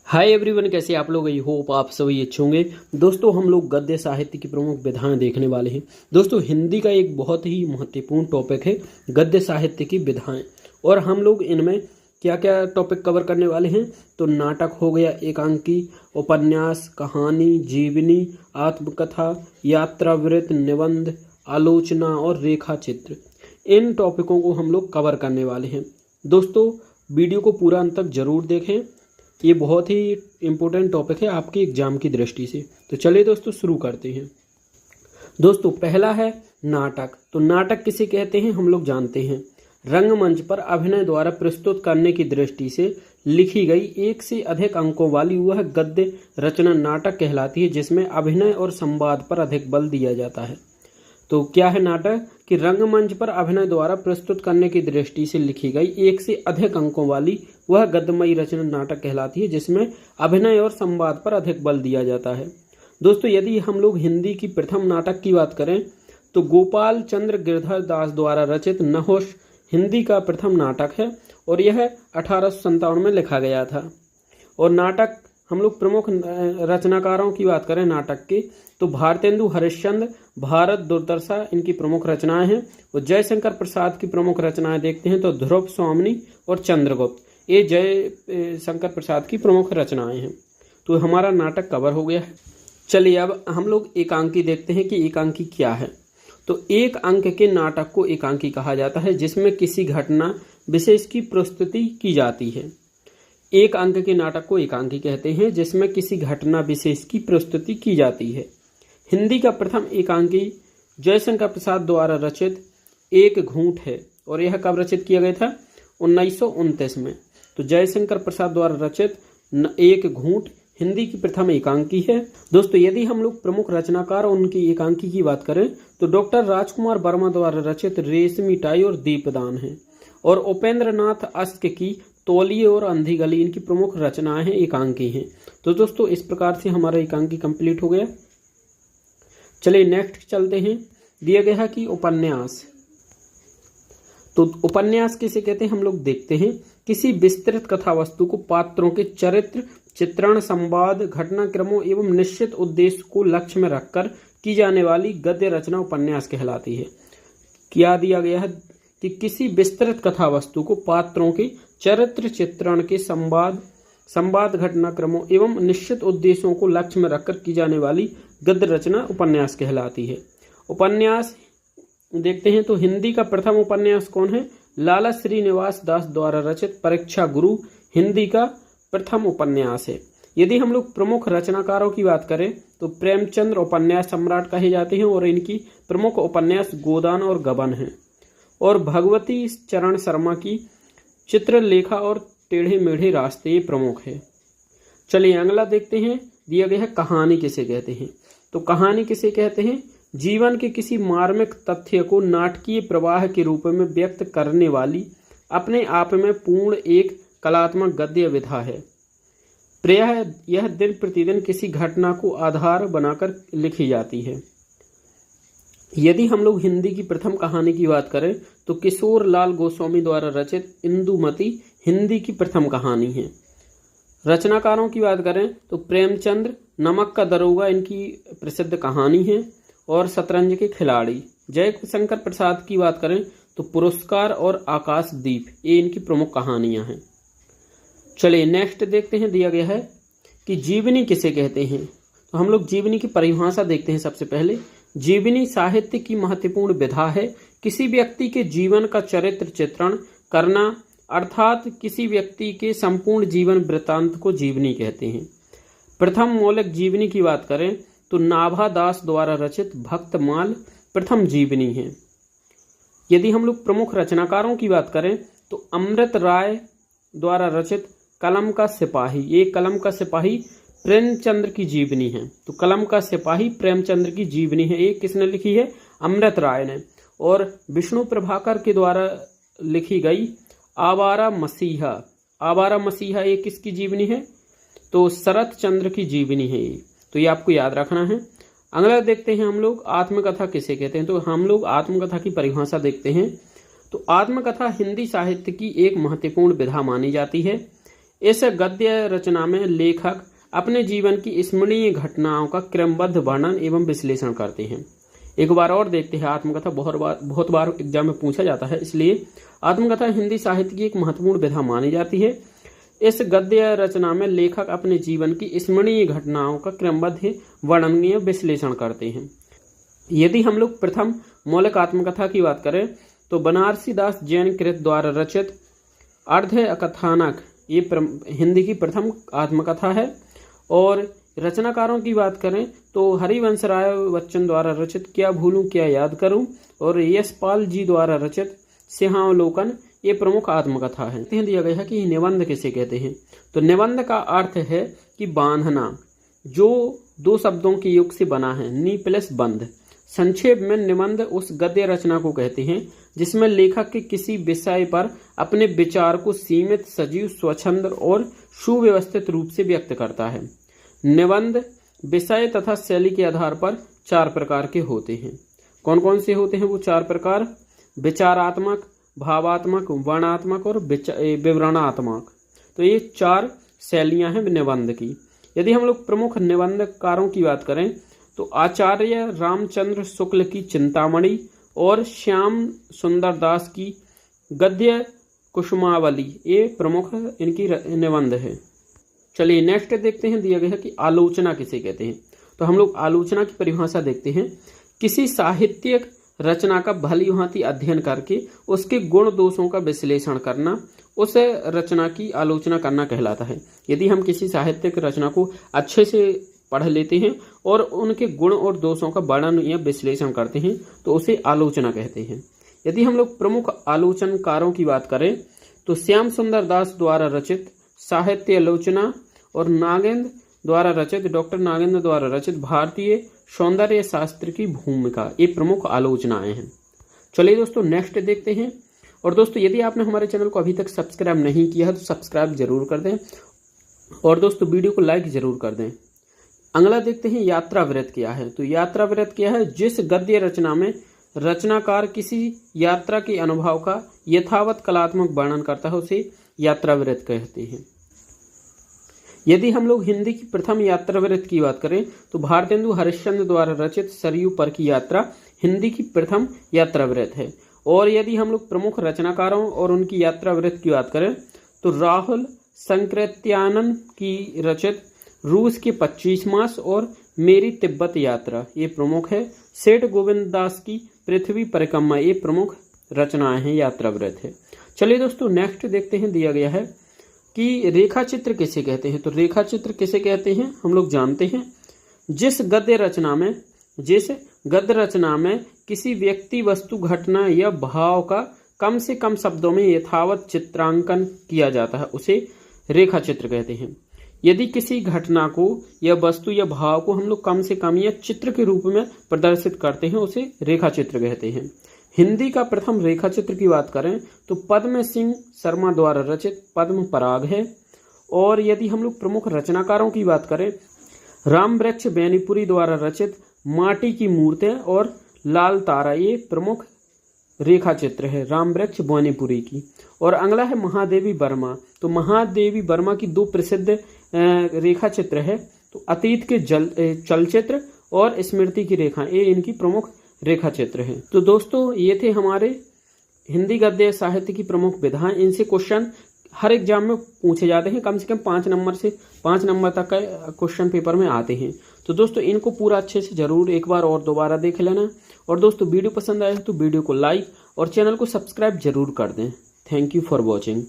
Hi everyone, कैसे आप लोग। आई होप आप सभी अच्छे होंगे। दोस्तों, हम लोग गद्य साहित्य की प्रमुख विधाएं देखने वाले हैं। दोस्तों, हिंदी का एक बहुत ही महत्वपूर्ण टॉपिक है गद्य साहित्य की विधाएं, और हम लोग इनमें क्या क्या टॉपिक कवर करने वाले हैं। तो नाटक हो गया, एकांकी, उपन्यास, कहानी, जीवनी, आत्मकथा, यात्रावृत्त, निबंध, आलोचना और रेखा चित्र। इन टॉपिकों को हम लोग कवर करने वाले हैं। दोस्तों, वीडियो को पूरा अंत तक जरूर देखें। ये बहुत ही इम्पोर्टेंट टॉपिक है आपके एग्जाम की दृष्टि से। तो चलिए दोस्तों, शुरू करते हैं। दोस्तों, पहला है नाटक। तो नाटक किसे कहते हैं हम लोग जानते हैं। रंगमंच पर अभिनय द्वारा प्रस्तुत करने की दृष्टि से लिखी गई एक से अधिक अंकों वाली वह गद्य रचना नाटक कहलाती है, जिसमें अभिनय और संवाद पर अधिक बल दिया जाता है। तो क्या है नाटक कि रंगमंच पर अभिनय द्वारा प्रस्तुत करने की दृष्टि से लिखी गई एक से अधिक अंकों वाली वह गद्यमयी रचना नाटक कहलाती है, जिसमें अभिनय और संवाद पर अधिक बल दिया जाता है। दोस्तों, यदि हम लोग हिंदी की प्रथम नाटक की बात करें तो गोपाल चंद्र गिरधर दास द्वारा रचित नहुष हिंदी का प्रथम नाटक है, और यह 1857 में लिखा गया था। और नाटक हम लोग प्रमुख रचनाकारों की बात करें नाटक के, तो भारतेंदु हरिश्चंद्र, भारत दुर्दशा इनकी प्रमुख रचनाएं हैं। और जयशंकर प्रसाद की प्रमुख रचनाएं देखते हैं तो ध्रुव स्वामिनी और चंद्रगुप्त, ये जयशंकर प्रसाद की प्रमुख रचनाएं हैं। तो हमारा नाटक कवर हो गया है। चलिए अब हम लोग एकांकी देखते हैं कि एकांकी क्या है। तो एक अंक के नाटक को एकांकी कहा जाता है, जिसमें किसी घटना विशेष की प्रस्तुति की जाती है। एक अंक के नाटक को एकांकी कहते हैं, जिसमें किसी घटना विशेष की प्रस्तुति की जाती है। हिंदी का प्रथम एकांकी जयशंकर प्रसाद द्वारा रचित एक घूंट है, और यह कब रचित किया गया था? 1929 में। तो जयशंकर प्रसाद द्वारा रचित एक घूंट हिंदी की प्रथम एकांकी है। दोस्तों, यदि हम लोग प्रमुख रचनाकार और उनकी एकांकी की बात करें तो डॉक्टर राजकुमार वर्मा द्वारा रचित रेशमी टाई और दीपदान है, और उपेंद्र नाथ अश्क की तौलिए और अंधी गली इनकी प्रमुख रचनाएं हैं, एकांकी हैं। तो दोस्तों, इस प्रकार से हमारा एकांकी कंप्लीट हो गया। चलिए नेक्स्ट चलते हैं। दिया गया है कि उपन्यास। तो उपन्यास किसे कहते हैं हम लोग देखते हैं। किसी विस्तृत कथा वस्तु को पात्रों के चरित्र, चित्रण, संवाद, घटनाक्रमों एवं निश्चित उद्देश्य को लक्ष्य में रखकर की जाने वाली गद्य रचना उपन्यास कहलाती है। क्या दिया गया है कि किसी विस्तृत कथा वस्तु को पात्रों के चरित्र, चित्रण के संवाद, घटनाक्रमों एवं निश्चित उद्देश्यों को लक्ष्य में रखकर की जाने वाली गद्य रचना उपन्यास कहलाती है। उपन्यास देखते हैं तो हिंदी का प्रथम उपन्यास कौन है? लाला श्रीनिवास दास द्वारा रचित परीक्षा गुरु हिंदी का प्रथम उपन्यास है। यदि हम लोग प्रमुख रचनाकारों की बात करें तो प्रेमचंद्र उपन्यास सम्राट कहे जाते हैं, और इनकी प्रमुख उपन्यास गोदान और गबन है। और भगवती चरण शर्मा की चित्रलेखा और टेढ़े मेढ़े रास्ते प्रमुख है। चलिए अगला देखते हैं। दिया गया है कहानी किसे कहते हैं। तो कहानी किसे कहते हैं? जीवन के किसी मार्मिक तथ्य को नाटकीय प्रवाह के रूप में व्यक्त करने वाली अपने आप में पूर्ण एक कलात्मक गद्य विधा है। प्रायः यह दिन प्रतिदिन किसी घटना को आधार बनाकर लिखी जाती है। यदि हम लोग हिंदी की प्रथम कहानी की बात करें तो किशोर लाल गोस्वामी द्वारा रचित इंदुमती हिंदी की प्रथम कहानी है। रचनाकारों की बात करें तो प्रेमचंद्र, नमक का दरोगा इनकी प्रसिद्ध कहानी है, और शतरंज के खिलाड़ी। जयशंकर प्रसाद की बात करें तो पुरस्कार और आकाशदीप ये इनकी प्रमुख कहानियां हैं। चलिए नेक्स्ट देखते हैं। दिया गया है कि जीवनी किसे कहते हैं। तो हम लोग जीवनी की परिभाषा देखते हैं। सबसे पहले, जीवनी साहित्य की महत्वपूर्ण विधा है किसी व्यक्ति के जीवन का चरित्र चित्रण करना, अर्थात किसी व्यक्ति के संपूर्ण जीवन वृत्तांत को जीवनी कहते हैं। प्रथम मौलिक जीवनी की बात करें तो नाभा दास द्वारा रचित भक्तमाल प्रथम जीवनी है। यदि हम लोग प्रमुख रचनाकारों की बात करें तो अमृत राय द्वारा रचित कलम का सिपाही, ये कलम का सिपाही प्रेमचंद्र की जीवनी है। तो कलम का सिपाही प्रेमचंद्र की जीवनी है, ये किसने लिखी है? अमृत राय ने। और विष्णु प्रभाकर के द्वारा लिखी गई आवारा मसीहा ये किसकी जीवनी है? तो शरत चंद्र की जीवनी है ये। तो ये आपको याद रखना है। अगला देखते हैं हम लोग आत्मकथा किसे कहते हैं। तो हम लोग आत्मकथा की परिभाषा देखते हैं। तो आत्मकथा हिंदी साहित्य की एक महत्वपूर्ण विधा मानी जाती है। इस गद्य रचना में लेखक अपने जीवन की स्मरणीय घटनाओं का क्रमबद्ध वर्णन एवं विश्लेषण करते हैं। एक बार और देखते हैं, आत्मकथा बहुत बार एग्जाम में पूछा जाता है, इसलिए आत्मकथा हिंदी साहित्य की एक महत्वपूर्ण विधा मानी जाती है। इस गद्य रचना में लेखक अपने जीवन की स्मरणीय घटनाओं का क्रमबद्ध वर्णन एवं विश्लेषण करते हैं। यदि हम लोग प्रथम मौलिक आत्मकथा की बात करें तो बनारसी दास जैन कृत द्वारा रचित अर्ध कथानक ये हिंदी की प्रथम आत्मकथा है। और रचनाकारों की बात करें तो हरिवंश राय बच्चन द्वारा रचित क्या भूलूं क्या याद करूं और यशपाल जी द्वारा रचित सिंहावलोकन ये प्रमुख आत्मकथा है। दिया गया है कि निबंध किसे कहते हैं, तो निबंध का अर्थ है कि बांधना, जो दो शब्दों के योग से बना है, नी प्लस बंध। संक्षेप में निबंध उस गद्य रचना को कहते हैं जिसमें लेखक के किसी विषय पर अपने विचार को सीमित, सजीव, स्वच्छंद और सुव्यवस्थित रूप से व्यक्त करता है। निबंध विषय तथा शैली के आधार पर 4 प्रकार के होते हैं। कौन कौन से होते हैं वो 4 प्रकार? विचारात्मक, भावात्मक, वर्णात्मक और विवरणात्मक। तो ये 4 शैलियां हैं निबंध की। यदि हम लोग प्रमुख निबंधकारों की बात करें तो आचार्य रामचंद्र शुक्ल की चिंतामणि और श्याम सुंदर दास की गद्य कुसुमावली ये प्रमुख इनकी निबंध है। चलिए नेक्स्ट देखते हैं, दिया गया है कि आलोचना किसे कहते हैं। तो हम लोग आलोचना की परिभाषा देखते हैं। किसी साहित्यिक रचना का भली भांति अध्ययन करके उसके गुण दोषों का विश्लेषण करना, उस रचना की आलोचना करना कहलाता है। यदि हम किसी साहित्यिक रचना को अच्छे से पढ़ लेते हैं और उनके गुण और दोषों का वर्णन या विश्लेषण करते हैं तो उसे आलोचना कहते हैं। यदि हम लोग प्रमुख आलोचनकारों की बात करें तो श्याम सुंदर दास द्वारा रचित साहित्य आलोचना और नागेंद्र द्वारा रचित, डॉक्टर नागेंद्र द्वारा रचित भारतीय सौंदर्य शास्त्र की भूमिका, ये प्रमुख आलोचनाएं हैं। चलिए दोस्तों नेक्स्ट देखते हैं। और दोस्तों यदि आपने हमारे चैनल को अभी तक सब्सक्राइब नहीं किया है तो सब्सक्राइब जरूर कर दें और दोस्तों वीडियो को लाइक जरूर कर दें। अगला देखते हैं यात्रा वृत्त क्या है। तो यात्रा वृत्त क्या है? जिस गद्य रचना में रचनाकार किसी यात्रा के अनुभव का यथावत कलात्मक वर्णन करता है उसे यात्रा वृत्त कहते हैं। यदि हम लोग हिंदी की प्रथम यात्रा वृत्त की बात करें तो भारतेंदु हरिश्चंद्र द्वारा रचित सरयू पर की यात्रा हिंदी की प्रथम यात्रा वृत्त है। और यदि हम लोग प्रमुख रचनाकारों और उनकी यात्रा वृत्त की बात करें तो राहुल संकृत्यानन की रचित रूस के 25 मास और मेरी तिब्बत यात्रा ये प्रमुख है। सेठ गोविंद दास की पृथ्वी परिक्रमा ये प्रमुख रचनाएं हैं, यात्रा वृत्त है। चलिए दोस्तों नेक्स्ट देखते हैं, दिया गया है कि रेखा चित्र किसे कहते हैं। तो रेखा चित्र किसे कहते हैं हम लोग जानते हैं। जिस गद्य रचना में किसी व्यक्ति, वस्तु, घटना या भाव का कम से कम शब्दों में यथावत चित्रांकन किया जाता है उसे रेखा चित्र कहते हैं। यदि किसी घटना को या वस्तु या भाव को हम लोग कम से कम या चित्र के रूप में प्रदर्शित करते हैं उसे रेखा चित्र कहते हैं। हिंदी का प्रथम रेखा चित्र की बात करें तो पद्म सिंह शर्मा द्वारा रचित पद्म पराग है। और यदि हम लोग प्रमुख रचनाकारों की बात करें राम वृक्ष बेनीपुरी द्वारा रचित माटी की मूर्तें और लाल तारा ये प्रमुख रेखा चित्र है राम वृक्ष बेनीपुरी की। और अगला है महादेवी वर्मा। तो महादेवी वर्मा की 2 प्रसिद्ध रेखा चित्र है, तो अतीत के चलचित्र और स्मृति की रेखा ये इनकी प्रमुख रेखा चित्र है। तो दोस्तों ये थे हमारे हिंदी गद्य साहित्य की प्रमुख विधाएं। इनसे क्वेश्चन हर एग्जाम में पूछे जाते हैं, कम से कम 5 नंबर से 5 नंबर तक का क्वेश्चन पेपर में आते हैं। तो दोस्तों इनको पूरा अच्छे से जरूर एक बार और दोबारा देख लेना। और दोस्तों वीडियो पसंद आए तो वीडियो को लाइक और चैनल को सब्सक्राइब जरूर कर दें। Thank you for watching.